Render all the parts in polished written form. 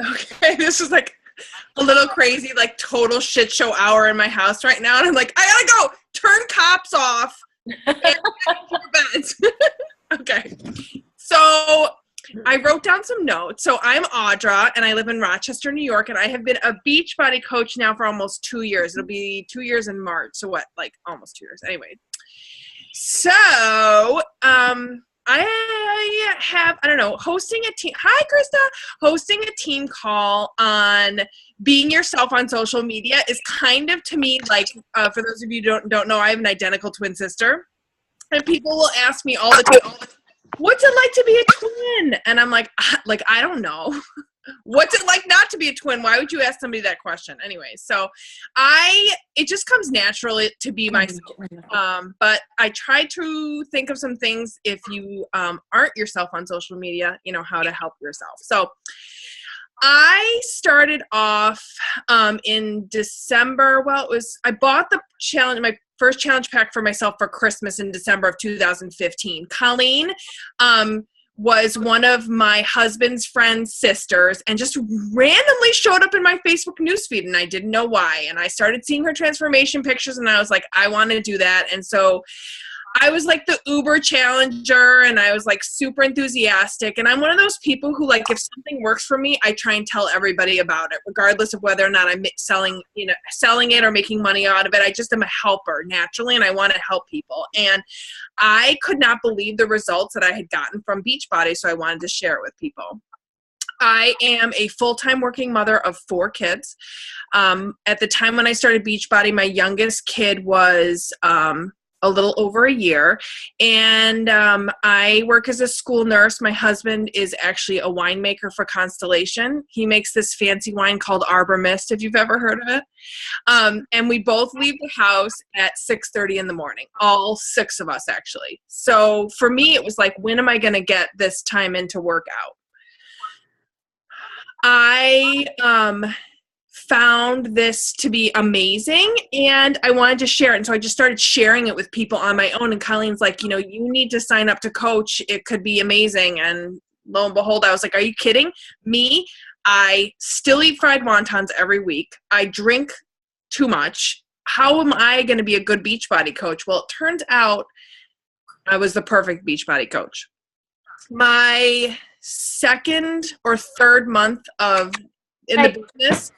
Okay, this is like a little crazy, like total shit show hour in my house right now. And I'm like, I gotta go turn cops off and get to beds. Okay. So I wrote down some notes. So I'm Audra and I live in Rochester, New York, and I have been a Beachbody coach now for almost 2 years. It'll be 2 years in March. So what, like almost 2 years. Anyway. So, I have, I don't know, hosting a team. Hi, Krista. Hosting a team call on being yourself on social media is kind of, to me, like, for those of you who don't know, I have an identical twin sister. And people will ask me all the time, what's it like to be a twin? And I'm like, I don't know. What's it like not to be a twin? Why would you ask somebody that question? Anyway, so it just comes naturally to be myself. But I try to think of some things if you aren't yourself on social media, you know, how to help yourself. So I started off in December. Well, I bought the challenge, my first challenge pack for myself for Christmas in December of 2015. Colleen, was one of my husband's friend's sisters and just randomly showed up in my Facebook newsfeed, and I didn't know why. And I started seeing her transformation pictures and I was like, I want to do that. And so I was like the Uber challenger and I was like super enthusiastic. And I'm one of those people who, like, if something works for me, I try and tell everybody about it, regardless of whether or not I'm selling it or making money out of it. I just am a helper naturally and I want to help people. And I could not believe the results that I had gotten from Beachbody, so I wanted to share it with people. I am a full-time working mother of 4 kids. At the time when I started Beachbody, my youngest kid was a little over a year, and I work as a school nurse. My husband is actually a winemaker for Constellation. He makes this fancy wine called Arbor Mist, if you've ever heard of it. And we both leave the house at 6:30 in the morning, all 6 of us actually. So for me, it was like, when am I going to get this time in to work out? I found this to be amazing and I wanted to share it. And so I just started sharing it with people on my own. And Colleen's like, you know, you need to sign up to coach. It could be amazing. And lo and behold, I was like, are you kidding me? I still eat fried wontons every week. I drink too much. How am I going to be a good Beachbody coach? Well, it turns out I was the perfect Beachbody coach. My second or third month in the business,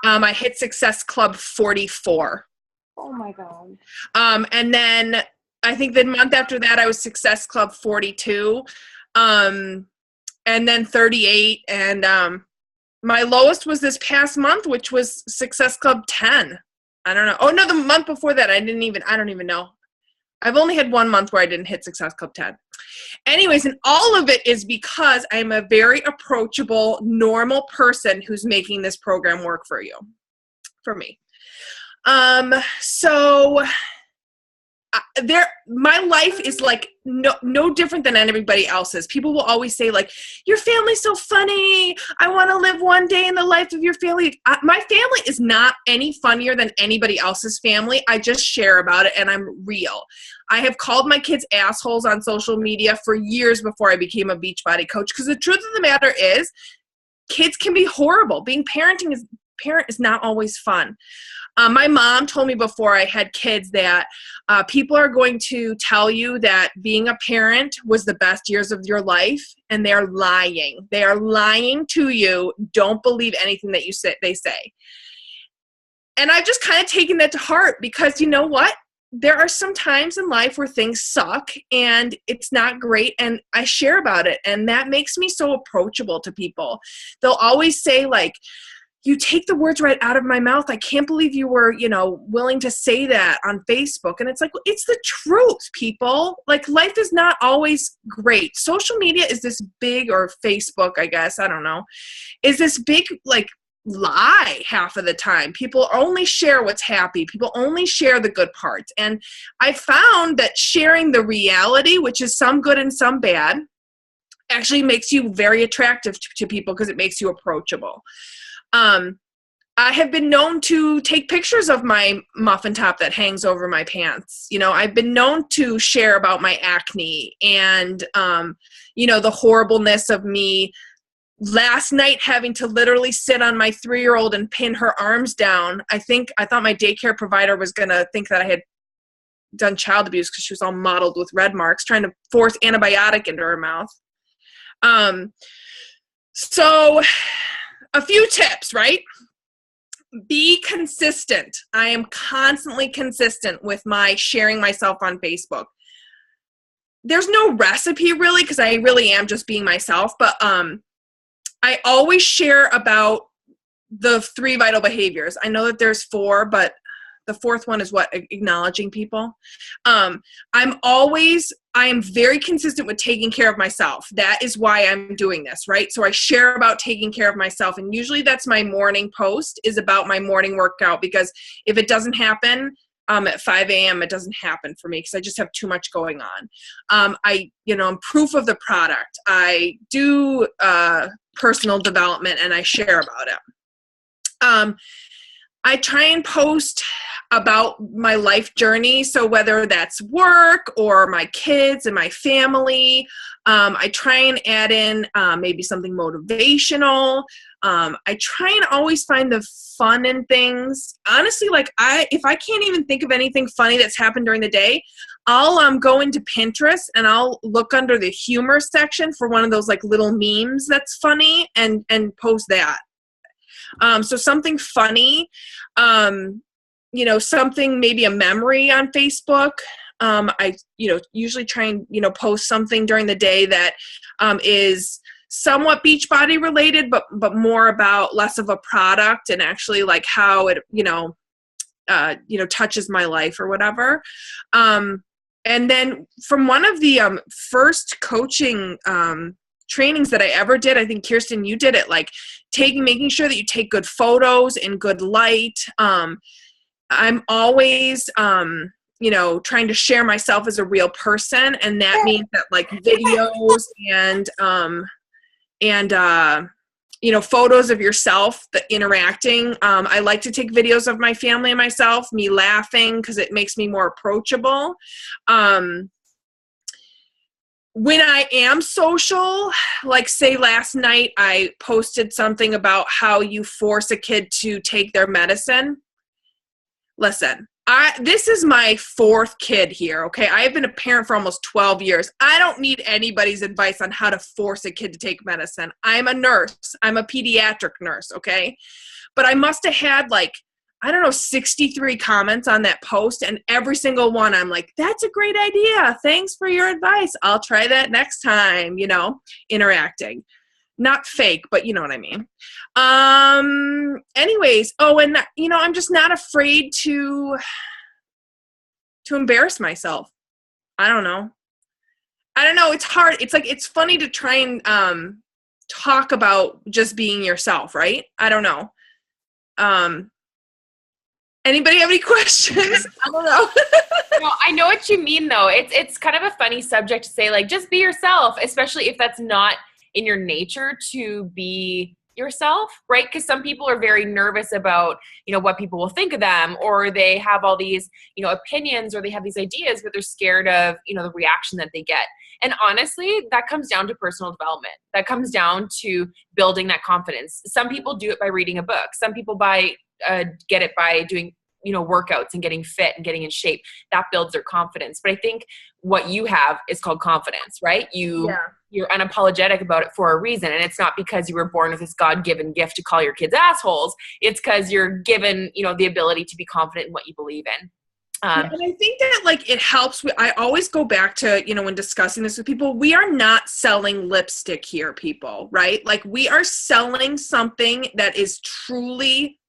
I hit Success Club 44. Oh my God. And then I think the month after that, I was Success Club 42. And then 38. And my lowest was this past month, which was Success Club 10. I don't know. Oh no, the month before that, I don't even know. I've only had 1 month where I didn't hit Success Club 10. Anyways, and all of it is because I'm a very approachable, normal person who's making this program work for me. So my life is like no different than everybody else's. People will always say, like, your family's so funny. I want to live one day in the life of your family. My family is not any funnier than anybody else's family. I just share about it and I'm real. I have called my kids assholes on social media for years before I became a Beachbody coach, because the truth of the matter is kids can be horrible. Being parent is not always fun. My mom told me before I had kids that people are going to tell you that being a parent was the best years of your life, and they're lying. They are lying to you. Don't believe anything that they say. And I've just kind of taken that to heart, because you know what? There are some times in life where things suck and it's not great, and I share about it, and that makes me so approachable to people. They'll always say, like, you take the words right out of my mouth. I can't believe you were, willing to say that on Facebook. And it's like, well, it's the truth, people. Like, life is not always great. Social media is this big, or Facebook, I guess, I don't know, is this big, like, lie half of the time. People only share what's happy. People only share the good parts. And I found that sharing the reality, which is some good and some bad, actually makes you very attractive to people, because it makes you approachable. I have been known to take pictures of my muffin top that hangs over my pants. I've been known to share about my acne and, the horribleness of me last night having to literally sit on my 3-year-old and pin her arms down. I thought my daycare provider was going to think that I had done child abuse because she was all mottled with red marks, trying to force antibiotic into her mouth. So a few tips, right? Be consistent. I am constantly consistent with my sharing myself on Facebook. There's no recipe really, because I really am just being myself, but I always share about the 3 vital behaviors. I know that there's 4, but the 4th one is what? Acknowledging people. I am very consistent with taking care of myself. That is why I'm doing this, right? So I share about taking care of myself, and usually that's my morning post is about my morning workout, because if it doesn't happen at 5 a.m., it doesn't happen for me because I just have too much going on. I'm proof of the product. I do personal development, and I share about it. I try and post about my life journey. So whether that's work or my kids and my family, I try and add in maybe something motivational. I try and always find the fun in things. Honestly, if I can't even think of anything funny that's happened during the day, I'll go into Pinterest and I'll look under the humor section for one of those like little memes that's funny and post that. So something funny, something, maybe a memory on Facebook. I usually try and, post something during the day that is somewhat Beachbody related, but more about less of a product and actually like how it, touches my life or whatever. And then from one of the first coaching trainings that I ever did, I think Kirsten, you did it, like making sure that you take good photos in good light. I'm always, trying to share myself as a real person. And that means that like videos and photos of yourself, the interacting. I like to take videos of my family and myself, me laughing, because it makes me more approachable. When I am social, like say last night, I posted something about how you force a kid to take their medicine. Listen, this is my 4th kid here, okay? I have been a parent for almost 12 years. I don't need anybody's advice on how to force a kid to take medicine. I'm a nurse. I'm a pediatric nurse, okay? But I must have had 63 comments on that post, and every single one I'm like, that's a great idea. Thanks for your advice. I'll try that next time, interacting. Not fake, but you know what I mean. Anyways, and I'm just not afraid to embarrass myself. I don't know. It's hard. It's funny to try and talk about just being yourself, right? I don't know. Anybody have any questions? I don't know. No, I know what you mean though. It's kind of a funny subject to say, like, just be yourself, especially if that's not in your nature to be yourself, right? Because some people are very nervous about, what people will think of them, or they have all these, opinions, or they have these ideas, but they're scared of, the reaction that they get. And honestly, that comes down to personal development. That comes down to building that confidence. Some people do it by reading a book. Some people get it by doing, workouts and getting fit and getting in shape. That builds their confidence. But I think what you have is called confidence, right? You're unapologetic about it for a reason. And it's not because you were born with this God-given gift to call your kids assholes. It's because you're given, the ability to be confident in what you believe in. And I think that it helps. I always go back to, when discussing this with people, we are not selling lipstick here, people, right? We are selling something that is truly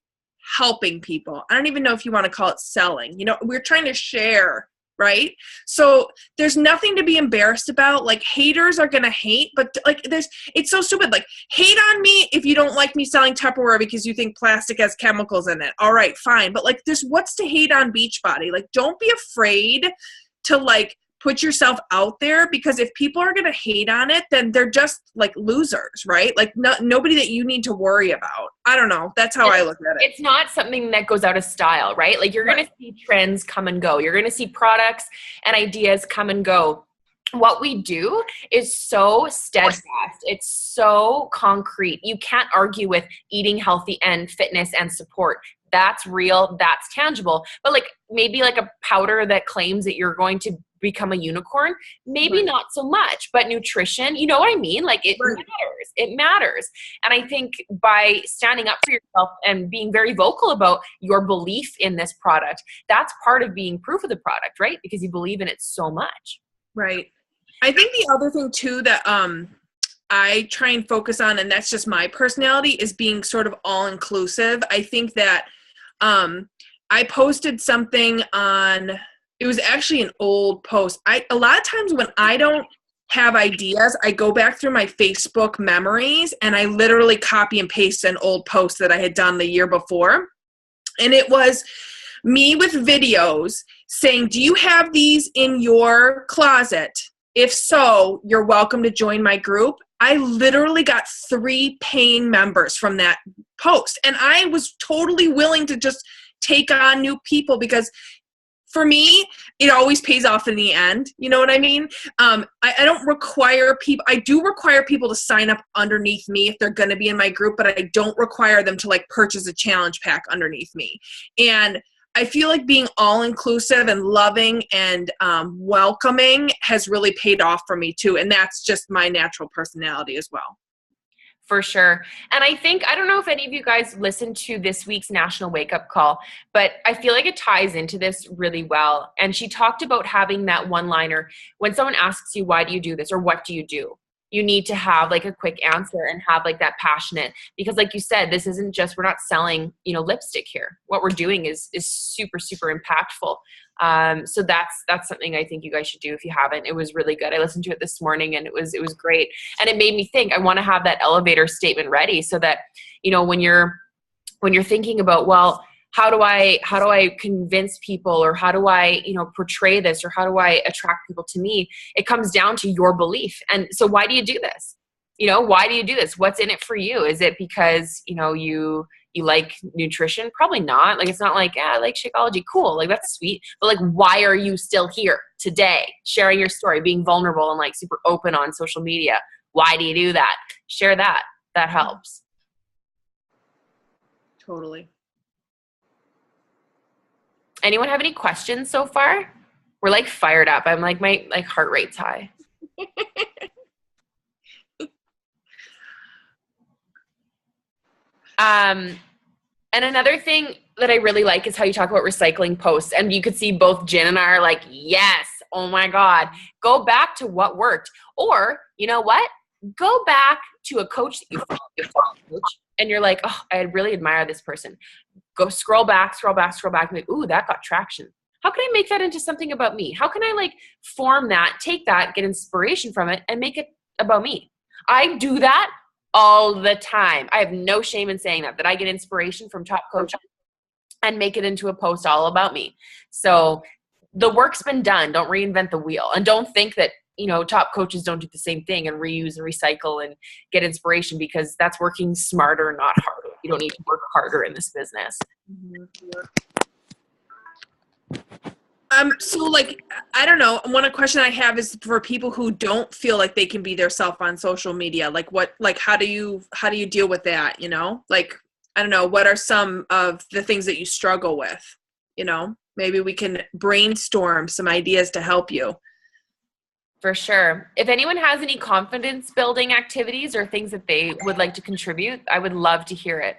helping people. I don't even know if you want to call it selling. We're trying to share, right? So there's nothing to be embarrassed about. Haters are going to hate, but it's so stupid. Hate on me if you don't like me selling Tupperware because you think plastic has chemicals in it. All right, fine. But what's to hate on Beachbody? Don't be afraid to put yourself out there, because if people are going to hate on it, then they're just losers, right? Nobody that you need to worry about. I don't know. That's how I look at it. It's not something that goes out of style, right? You're going to see trends come and go. You're going to see products and ideas come and go. what we do is so steadfast. It's so concrete. You can't argue with eating healthy and fitness and support. That's real. That's tangible. But like maybe like a powder that claims that you're going to become a unicorn, maybe not so much. But nutrition, you know what I mean? Like it matters. It matters. And I think by standing up for yourself and being very vocal about your belief in this product, that's part of being proof of the product, right? Because you believe in it so much. Right. I think the other thing too that I try and focus on, and that's just my personality, is being sort of all inclusive. I think that I posted something on, it was actually an old post. A lot of times when I don't have ideas, I go back through my Facebook memories and I literally copy and paste an old post that I had done the year before. And it was me with videos saying, do you have these in your closet? If so, you're welcome to join my group. I literally got 3 paying members from that post. And I was totally willing to just take on new people because for me, it always pays off in the end. You know what I mean? I don't require people. I do require people to sign up underneath me if they're going to be in my group, but I don't require them to like purchase a challenge pack underneath me. And I feel like being all inclusive and loving and welcoming has really paid off for me too. And that's just my natural personality as well. For sure. And I think, I don't know if any of you guys listened to this week's National Wake Up Call, but I feel like it ties into this really well. And she talked about having that one-liner when someone asks you, why do you do this? Or what do you do? You need to have like a quick answer and have like that passionate, because like you said, this isn't just, we're not selling, lipstick here. What we're doing is super, super impactful. So that's something I think you guys should do if you haven't. It was really good. I listened to it this morning and it was great. And it made me think, I want to have that elevator statement ready so that, when you're thinking about, well, how do I convince people, or how do I, portray this, or how do I attract people to me? It comes down to your belief. And so why do you do this? Why do you do this? What's in it for you? Is it because, you like nutrition? Probably not. Like, it's not like, yeah, I like Shakeology. Cool. Like, that's sweet. But like, why are you still here today, sharing your story, being vulnerable and like super open on social media? Why do you do that? Share that. That helps. Totally. Anyone have any questions so far? We're like fired up. I'm like, my heart rate's high. And another thing that I really like is how you talk about recycling posts. And you could see both Jen and I are like, yes, oh my God, go back to what worked. Or, you know what? Go back to a coach that you follow, and you're like, oh, I really admire this person. Go scroll back, and be like, ooh, that got traction. How can I make that into something about me? How can I like form that, take that, get inspiration from it, and make it about me? I do that all the time. I have no shame in saying that I get inspiration from top coaches and make it into a post all about me. So the work's been done. Don't reinvent the wheel. And don't think that, top coaches don't do the same thing and reuse and recycle and get inspiration, because that's working smarter, not harder. You don't need to work harder in this business. So like, I don't know. One question I have is for people who don't feel like they can be their self on social media. How do you deal with that? Like, I don't know. What are some of the things that you struggle with? Maybe we can brainstorm some ideas to help you. For sure. If anyone has any confidence building activities or things that they would like to contribute, I would love to hear it.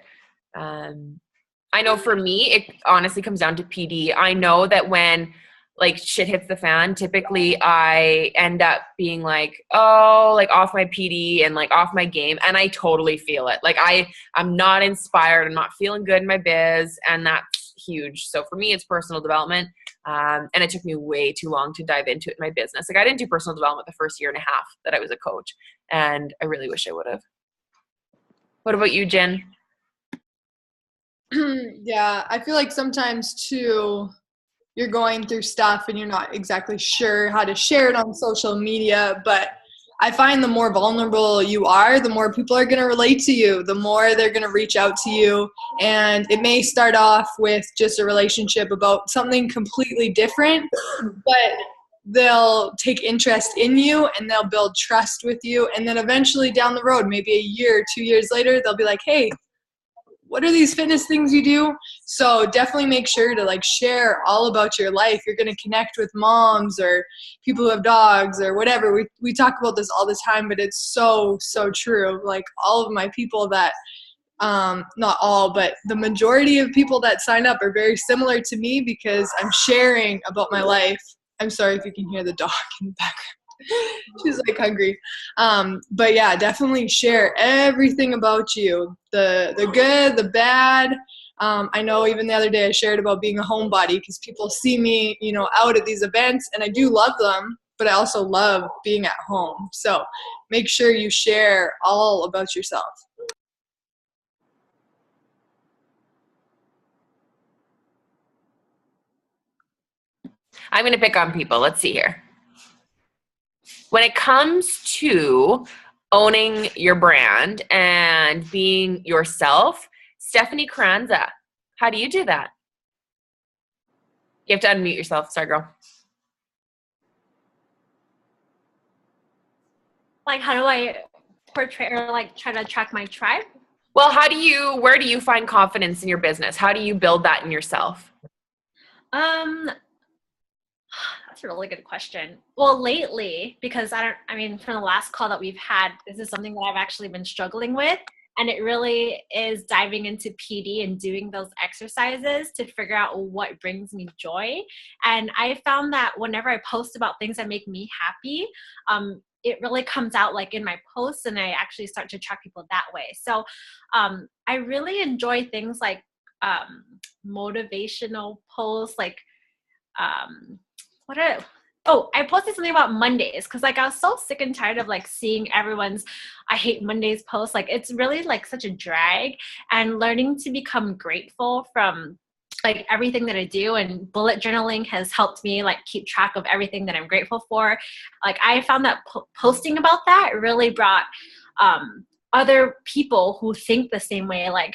I know for me, it honestly comes down to PD. I know that when like shit hits the fan, typically I end up being like, oh, like off my PD and like off my game. And I totally feel it. Like I'm not inspired. I'm not feeling good in my biz. And that's huge. So for me, it's personal development. And it took me way too long to dive into it in my business. Like, I didn't do personal development the first year and a half that I was a coach. And I really wish I would have. What about you, Jen? Yeah, I feel like sometimes too, you're going through stuff and you're not exactly sure how to share it on social media, but I find the more vulnerable you are, the more people are going to relate to you, the more they're going to reach out to you. And it may start off with just a relationship about something completely different, but they'll take interest in you and they'll build trust with you. And then eventually down the road, maybe a year, 2 years later, they'll be like, hey, what are these fitness things you do? So definitely make sure to like share all about your life. You're going to connect with moms or people who have dogs or whatever. We talk about this all the time, but it's so true. Like all of my people that, not all, but the majority of people that sign up are very similar to me because I'm sharing about my life. I'm sorry if you can hear the dog in the background. She's like hungry. But yeah, definitely share everything about you. The good, the bad. I know even the other day I shared about being a homebody because people see me, out at these events and I do love them, but I also love being at home. So make sure you share all about yourself. I'm going to pick on people. Let's see here. When it comes to owning your brand and being yourself, Stephanie Carranza, how do you do that? You have to unmute yourself. Sorry, girl. Like, how do I portray or like try to attract my tribe? Well, where do you find confidence in your business? How do you build that in yourself? That's a really good question. Well, lately, because from the last call that we've had, this is something that I've actually been struggling with. And it really is diving into PD and doing those exercises to figure out what brings me joy. And I found that whenever I post about things that make me happy, it really comes out like in my posts and I actually start to attract people that way. So I really enjoy things like motivational posts, like I posted something about Mondays because like I was so sick and tired of like seeing everyone's I hate Mondays posts. Like it's really like such a drag, and learning to become grateful from like everything that I do, and bullet journaling has helped me like keep track of everything that I'm grateful for. Like I found that posting about that really brought other people who think the same way, like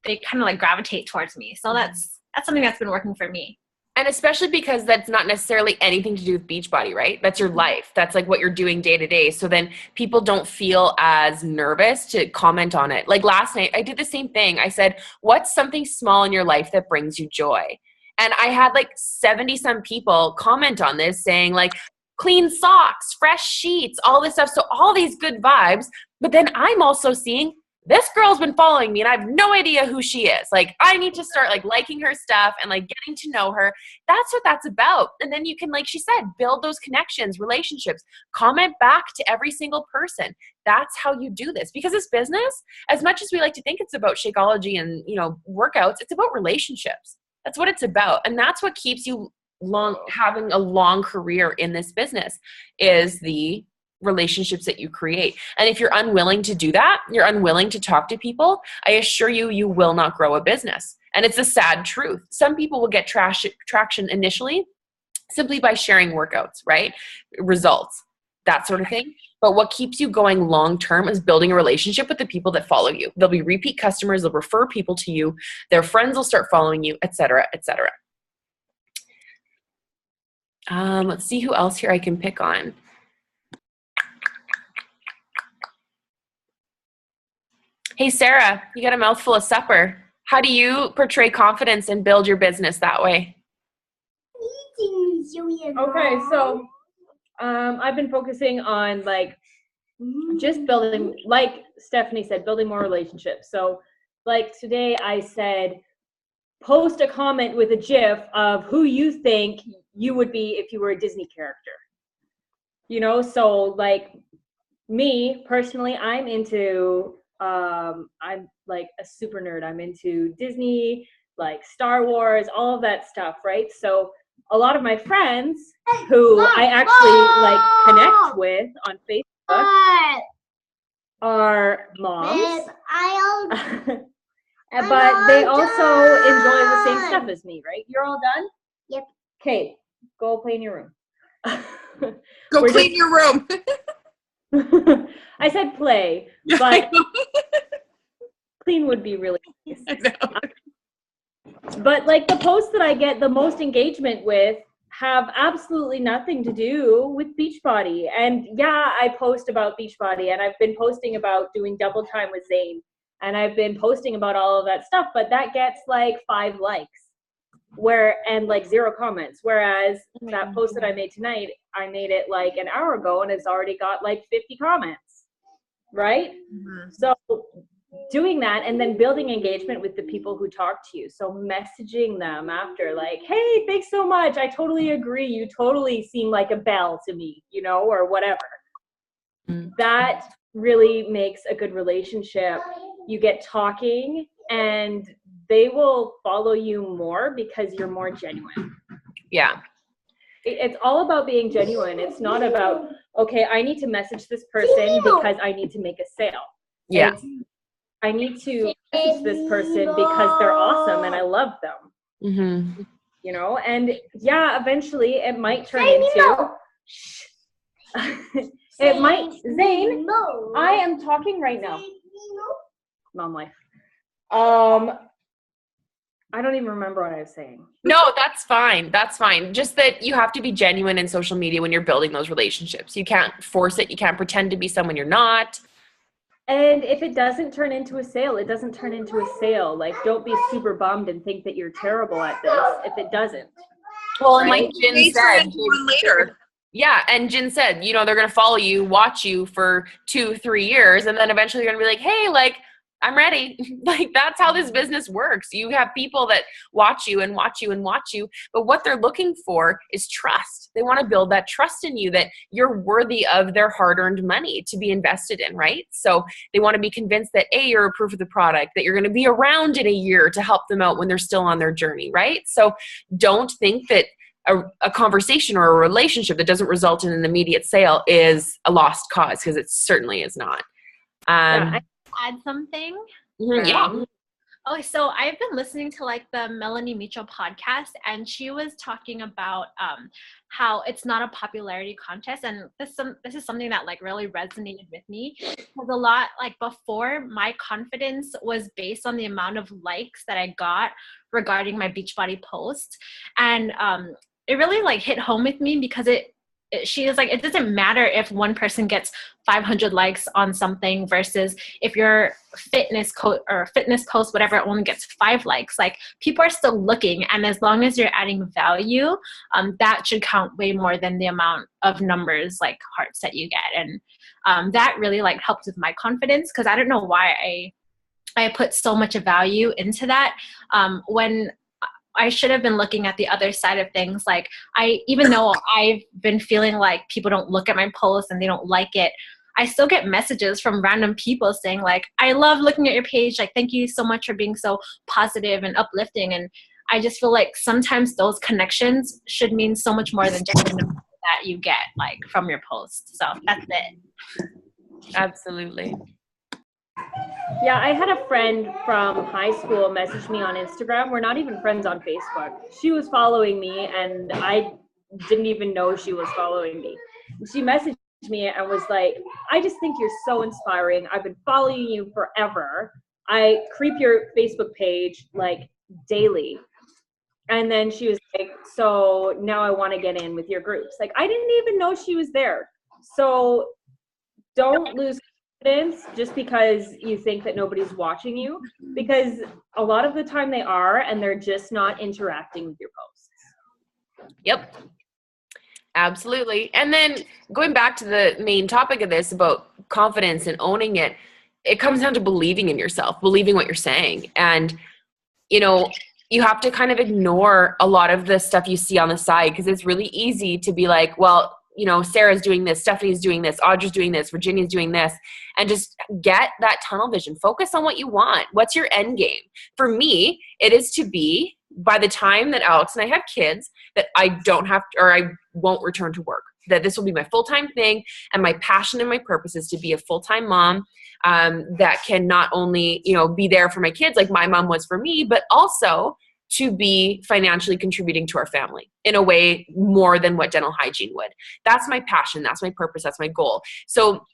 they kind of like gravitate towards me. So that's something that's been working for me. And especially because that's not necessarily anything to do with Beachbody, right? That's your life. That's like what you're doing day to day. So then people don't feel as nervous to comment on it. Like last night, I did the same thing. I said, what's something small in your life that brings you joy? And I had like 70 some people comment on this saying like clean socks, fresh sheets, all this stuff. So all these good vibes. But then I'm also seeing this girl's been following me and I have no idea who she is. Like I need to start like liking her stuff and like getting to know her. That's what that's about. And then you can, like she said, build those connections, relationships, comment back to every single person. That's how you do this, because this business, as much as we like to think it's about Shakeology and, workouts, it's about relationships. That's what it's about. And that's what keeps you having a long career in this business is the relationships that you create. And if you're unwilling to do that, you're unwilling to talk to people, I assure you, you will not grow a business. And it's a sad truth. Some people will get traction initially simply by sharing workouts, right? Results, that sort of thing. But what keeps you going long-term is building a relationship with the people that follow you. They'll be repeat customers. They'll refer people to you. Their friends will start following you, et cetera, et cetera. Let's see who else here I can pick on. Hey, Sarah, you got a mouthful of supper. How do you portray confidence and build your business that way? Okay, so I've been focusing on like just building, like Stephanie said, building more relationships. So like today I said, post a comment with a GIF of who you think you would be if you were a Disney character. So like me personally, I'm into I'm like a super nerd. I'm into Disney, like Star Wars, all of that stuff, right? So a lot of my friends who I actually like connect with on Facebook are moms. But they also enjoy the same stuff as me, right? You're all done? Yep. Okay, go play in your room. Go clean your room. I said play, but clean would be really nice. I know. But like the posts that I get the most engagement with have absolutely nothing to do with Beachbody. And yeah, I post about Beachbody, and I've been posting about doing double time with Zane, and I've been posting about all of that stuff, but that gets like 5 likes and like 0 comments. Whereas that post that I made tonight, I made it like an hour ago and it's already got like 50 comments, right? Mm-hmm. So doing that and then building engagement with the people who talk to you. So messaging them after like, hey, thanks so much. I totally agree. You totally seem like a belle to me, you know, or whatever. Mm-hmm. That really makes a good relationship. You get talking and they will follow you more because you're more genuine. Yeah. It's all about being genuine. It's not about, okay, I need to message this person because I need to make a sale. Yeah. I need to message this person because they're awesome and I love them. Mm-hmm. You know, and yeah, eventually it might turn into, it might, Zane, I am talking right now. Mom life. I don't even remember what I was saying. No, that's fine. That's fine. Just that you have to be genuine in social media when you're building those relationships. You can't force it. You can't pretend to be someone you're not. And if it doesn't turn into a sale, it doesn't turn into a sale. Like, don't be super bummed and think that you're terrible at this if it doesn't. Well, and like Jin said, later. Yeah, and Jin said, you know, they're going to follow you, watch you for 2-3 years, and then eventually you're going to be like, hey, like, I'm ready. Like, that's how this business works. You have people that watch you and watch you and watch you, but what they're looking for is trust. They want to build that trust in you that you're worthy of their hard-earned money to be invested in, right? So they want to be convinced that, A, you're a proof of the product, that you're going to be around in a year to help them out when they're still on their journey, right? So don't think that a conversation or a relationship that doesn't result in an immediate sale is a lost cause, because it certainly is not. Add something? Yeah. Oh, so I've been listening to like the Melanie Mitchell podcast, and she was talking about how it's not a popularity contest, and this is something that like really resonated with me, because a lot, like, before, my confidence was based on the amount of likes that I got regarding my Beachbody post, and it really like hit home with me, because she is like, it doesn't matter if one person gets 500 likes on something versus if your fitness post, whatever, only gets 5 likes. Like, people are still looking, and as long as you're adding value, that should count way more than the amount of numbers, like hearts, that you get. And that really like helped with my confidence, because I don't know why I put so much value into that when I should have been looking at the other side of things. Like, even though I've been feeling like people don't look at my posts and they don't like it, I still get messages from random people saying like, I love looking at your page. Like, thank you so much for being so positive and uplifting. And I just feel like sometimes those connections should mean so much more than just the number that you get like from your post. So that's it. Absolutely. Yeah, I had a friend from high school message me on Instagram. We're not even friends on Facebook. She was following me, and I didn't even know she was following me. She messaged me and was like, I just think you're so inspiring. I've been following you forever. I creep your Facebook page like daily. And then she was like, so now I want to get in with your groups. Like, I didn't even know she was there. So don't lose confidence just because you think that nobody's watching you, because a lot of the time they are, and they're just not interacting with your posts. Yep. Absolutely. And then going back to the main topic of this about confidence and owning it, it comes down to believing in yourself, believing what you're saying. And, you know, you have to kind of ignore a lot of the stuff you see on the side, because it's really easy to be like, well, you know, Sarah's doing this, Stephanie's doing this, Audra's doing this, Virginia's doing this, and just get that tunnel vision. Focus on what you want. What's your end game? For me, it is to be, by the time that Alex and I have kids, that I don't have to, or I won't return to work, that this will be my full-time thing. And my passion and my purpose is to be a full-time mom that can not only, you know, be there for my kids like my mom was for me, but also to be financially contributing to our family in a way more than what dental hygiene would. That's my passion. That's my purpose. That's my goal. So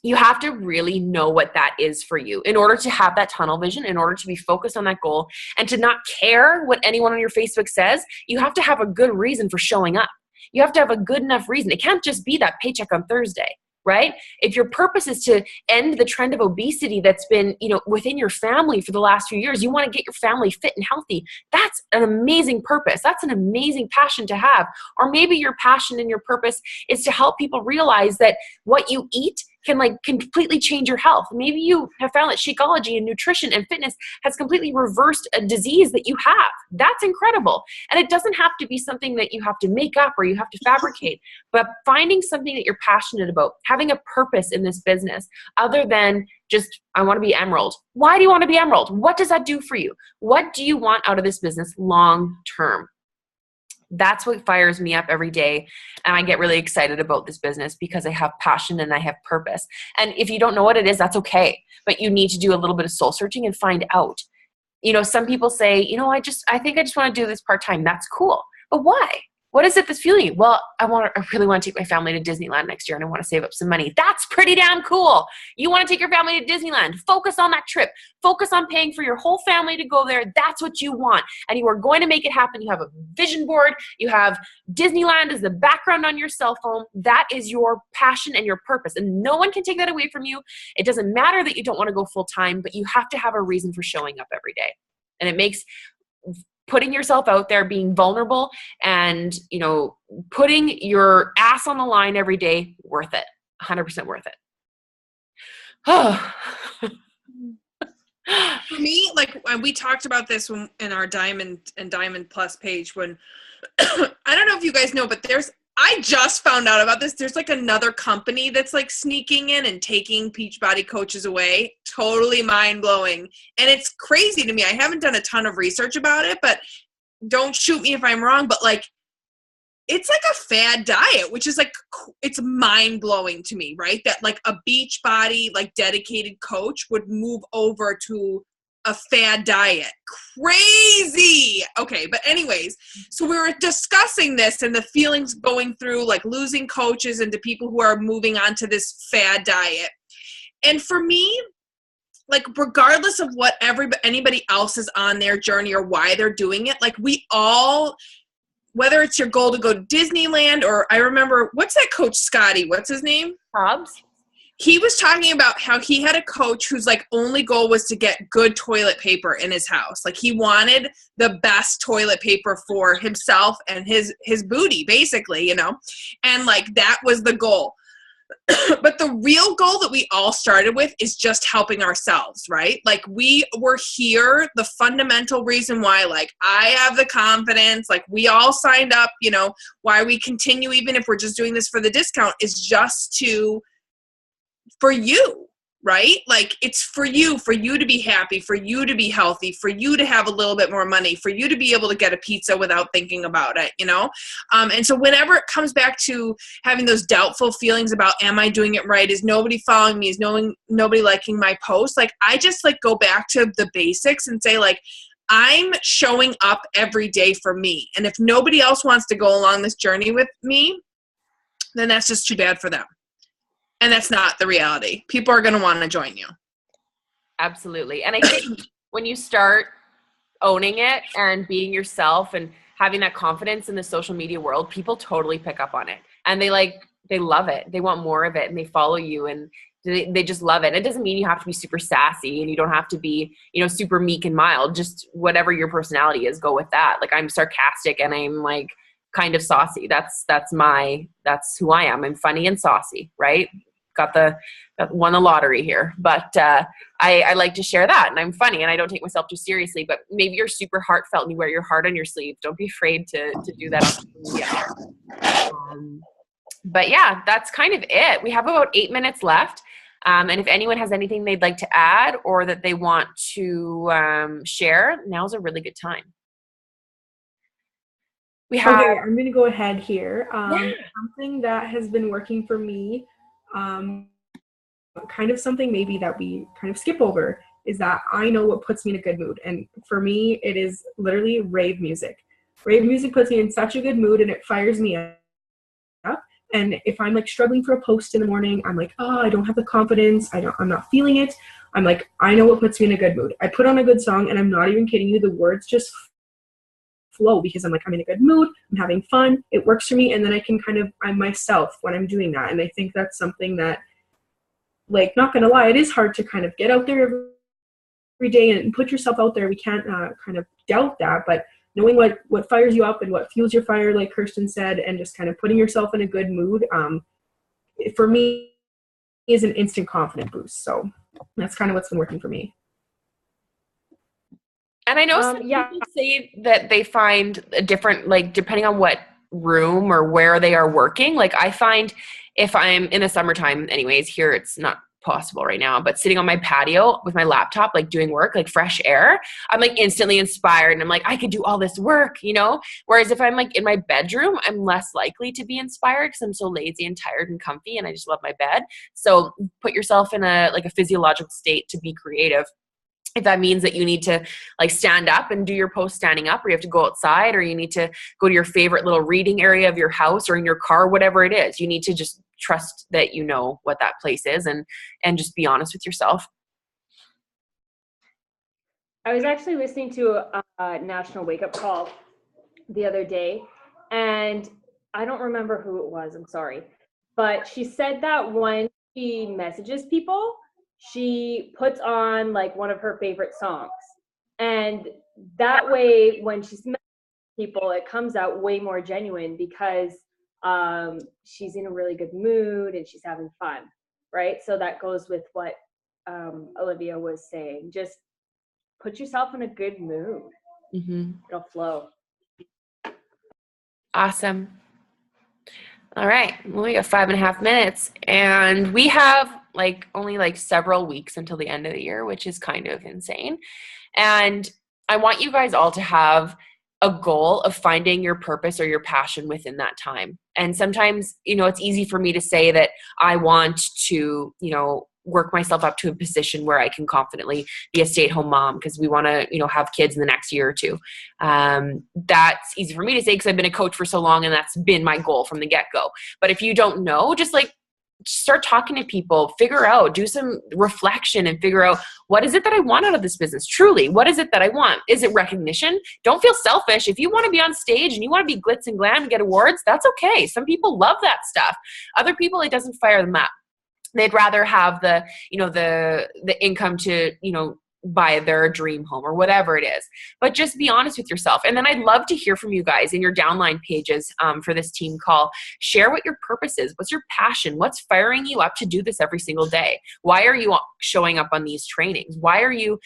you have to really know what that is for you in order to have that tunnel vision, in order to be focused on that goal and to not care what anyone on your Facebook says. You have to have a good reason for showing up. You have to have a good enough reason. It can't just be that paycheck on Thursday, right? If your purpose is to end the trend of obesity that's been, within your family for the last few years, you want to get your family fit and healthy. That's an amazing purpose. That's an amazing passion to have. Or maybe your passion and your purpose is to help people realize that what you eat can completely change your health. Maybe you have found that Shakeology and nutrition and fitness has completely reversed a disease that you have. That's incredible. And it doesn't have to be something that you have to make up or you have to fabricate, but finding something that you're passionate about, having a purpose in this business other than just, I want to be Emerald. Why do you want to be Emerald? What does that do for you? What do you want out of this business long term? That's what fires me up every day. And I get really excited about this business because I have passion and I have purpose. And if you don't know what it is, that's okay. But you need to do a little bit of soul searching and find out. Some people say, I think I just want to do this part-time. That's cool. But why? What is it that's fueling you? Well, I really want to take my family to Disneyland next year and I want to save up some money. That's pretty damn cool. You want to take your family to Disneyland. Focus on that trip. Focus on paying for your whole family to go there. That's what you want. And you are going to make it happen. You have a vision board. You have Disneyland as the background on your cell phone. That is your passion and your purpose. And no one can take that away from you. It doesn't matter that you don't want to go full time, but you have to have a reason for showing up every day. And it makes putting yourself out there, being vulnerable, and putting your ass on the line every day, worth it. 100% worth it. For me, we talked about this in our Diamond and Diamond Plus page when I don't know if you guys know, but I just found out about this. There's another company that's sneaking in and taking Beachbody coaches away. Totally mind blowing. And it's crazy to me. I haven't done a ton of research about it, but don't shoot me if I'm wrong. But it's a fad diet, which is it's mind blowing to me, right? That a Beachbody dedicated coach would move over to a fad diet. Crazy. Okay, but anyways, so we were discussing this and the feelings going through losing coaches into people who are moving on to this fad diet. And for me, regardless of what anybody else is on their journey or why they're doing it, we all, whether it's your goal to go to Disneyland or I remember, what's that coach, Scotty? What's his name? Hobbs. He was talking about how he had a coach whose only goal was to get good toilet paper in his house. He wanted the best toilet paper for himself and his booty, basically, and that was the goal. But the real goal that we all started with is just helping ourselves, right? We were here, the fundamental reason why, I have the confidence, we all signed up, why we continue, even if we're just doing this for the discount, is just for you, right? It's for you to be happy, for you to be healthy, for you to have a little bit more money, for you to be able to get a pizza without thinking about it, And so whenever it comes back to having those doubtful feelings about, am I doing it right? Is nobody following me? Is nobody liking my post? I just go back to the basics and say I'm showing up every day for me. And if nobody else wants to go along this journey with me, then that's just too bad for them. And that's not the reality. People are going to want to join you. Absolutely. And I think when you start owning it and being yourself and having that confidence in the social media world, people totally pick up on it. And they love it. They want more of it and they follow you and they just love it. It doesn't mean you have to be super sassy and you don't have to be, super meek and mild. Just whatever your personality is, go with that. I'm sarcastic and I'm kind of saucy. That's who I am. I'm funny and saucy, right? Won the lottery here, but I like to share that, and I'm funny, and I don't take myself too seriously. But maybe you're super heartfelt and you wear your heart on your sleeve. Don't be afraid to do that on social media. But yeah, that's kind of it. We have about 8 minutes left, and if anyone has anything they'd like to add or that they want to share, now's a really good time. Okay, I'm going to go ahead here. Something that has been working for me, kind of something maybe that we kind of skip over, is that I know what puts me in a good mood. And for me, it is literally rave music. Rave music puts me in such a good mood and it fires me up. And if I'm like struggling for a post in the morning, I'm like, oh, I don't have the confidence. I'm not feeling it. I'm like, I know what puts me in a good mood. I put on a good song, and I'm not even kidding you. The words just flow because I'm like, I'm in a good mood. I'm having fun. It works for me. And then I can I'm myself when I'm doing that. And I think that's something that, like, not going to lie, it is hard to kind of get out there every day and put yourself out there. We can't kind of doubt that, but knowing what fires you up and what fuels your fire, like Kirsten said, and just kind of putting yourself in a good mood, for me, is an instant confident boost. So that's kind of what's been working for me. And I know some people say that they find a different, like, depending on what room or where they are working. Like, I find if I'm in the summertime, anyways, here it's not possible right now, but sitting on my patio with my laptop, like doing work, like fresh air, I'm like instantly inspired, and I'm like, I could do all this work, you know? Whereas if I'm like in my bedroom, I'm less likely to be inspired because I'm so lazy and tired and comfy, and I just love my bed. So put yourself in a physiological state to be creative. If that means that you need to like stand up and do your post standing up, or you have to go outside, or you need to go to your favorite little reading area of your house or in your car, whatever it is, you need to just trust that you know what that place is, and just be honest with yourself. I was actually listening to a National Wake Up Call the other day, and I don't remember who it was, I'm sorry, but she said that when she messages people, she puts on like one of her favorite songs, and that way when she's messaging people, it comes out way more genuine because she's in a really good mood and she's having fun, right? So that goes with what Olivia was saying. Just put yourself in a good mood. Mm-hmm. It'll flow. Awesome. All right. Well, we got 5.5 minutes, and we have only several weeks until the end of the year, which is kind of insane. And I want you guys all to have a goal of finding your purpose or your passion within that time. And sometimes, it's easy for me to say that I want to, work myself up to a position where I can confidently be a stay-at-home mom because we want to, have kids in the next year or two. That's easy for me to say because I've been a coach for so long and that's been my goal from the get-go. But if you don't know, just start talking to people, figure out, do some reflection and figure out, what is it that I want out of this business? Truly, what is it that I want? Is it recognition? Don't feel selfish. If you want to be on stage and you want to be glitz and glam and get awards, that's okay. Some people love that stuff. Other people, it doesn't fire them up. They'd rather have the income to, buy their dream home or whatever it is. But just be honest with yourself. And then I'd love to hear from you guys in your downline pages for this team call. Share what your purpose is. What's your passion? What's firing you up to do this every single day? Why are you showing up on these trainings? Why are you,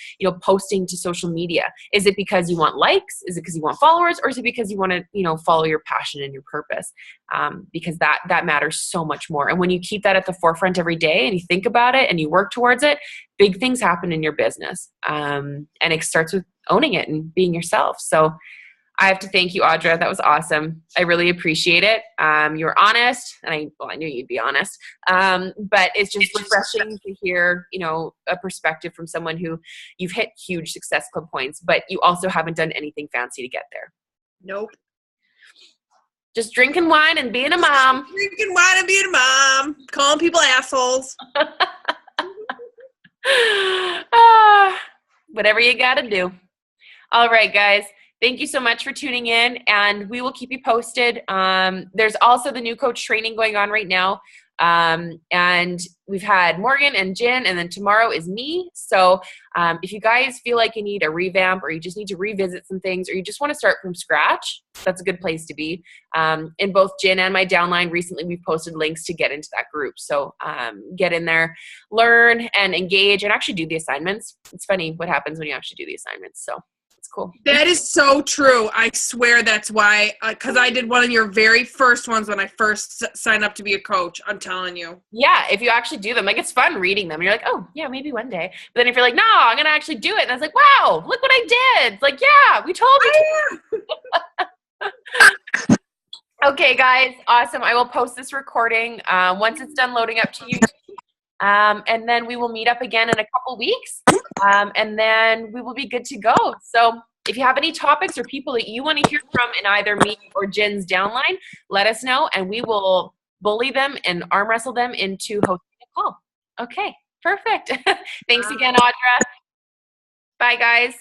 posting to social media? Is it because you want likes? Is it because you want followers? Or is it because you want to, follow your passion and your purpose? Because that matters so much more. And when you keep that at the forefront every day and you think about it and you work towards it, big things happen in your business. And it starts with owning it and being yourself. So I have to thank you, Audra. That was awesome. I really appreciate it. You were honest, and I knew you'd be honest. But it's just refreshing to hear, a perspective from someone who you've hit huge Success Club points, but you also haven't done anything fancy to get there. Nope. Just drinking wine and being a mom. Drinking wine and being a mom. Calling people assholes. Whatever you got to do. All right, guys. Thank you so much for tuning in, and we will keep you posted. There's also the new coach training going on right now. And we've had Morgan and Jen, and then tomorrow is me. So if you guys feel like you need a revamp, or you just need to revisit some things, or you just want to start from scratch, that's a good place to be. In both Jen and my downline recently, we've posted links to get into that group. So get in there, learn and engage, and actually do the assignments. It's funny what happens when you actually do the assignments. So it's cool. That is so true. I swear that's why, because I did one of your very first ones when I first signed up to be a coach. I'm telling you. Yeah, if you actually do them, it's fun reading them. You're like, oh, yeah, maybe one day. But then if you're like, no, I'm going to actually do it. And I was like, wow, look what I did. It's like, yeah, we told you to. Okay, guys, awesome. I will post this recording once it's done loading up to YouTube. And then we will meet up again in a couple weeks. And then we will be good to go. So if you have any topics or people that you want to hear from in either me or Jen's downline, let us know, and we will bully them and arm wrestle them into hosting a call. Okay, perfect. Thanks again, Audra. Bye, guys.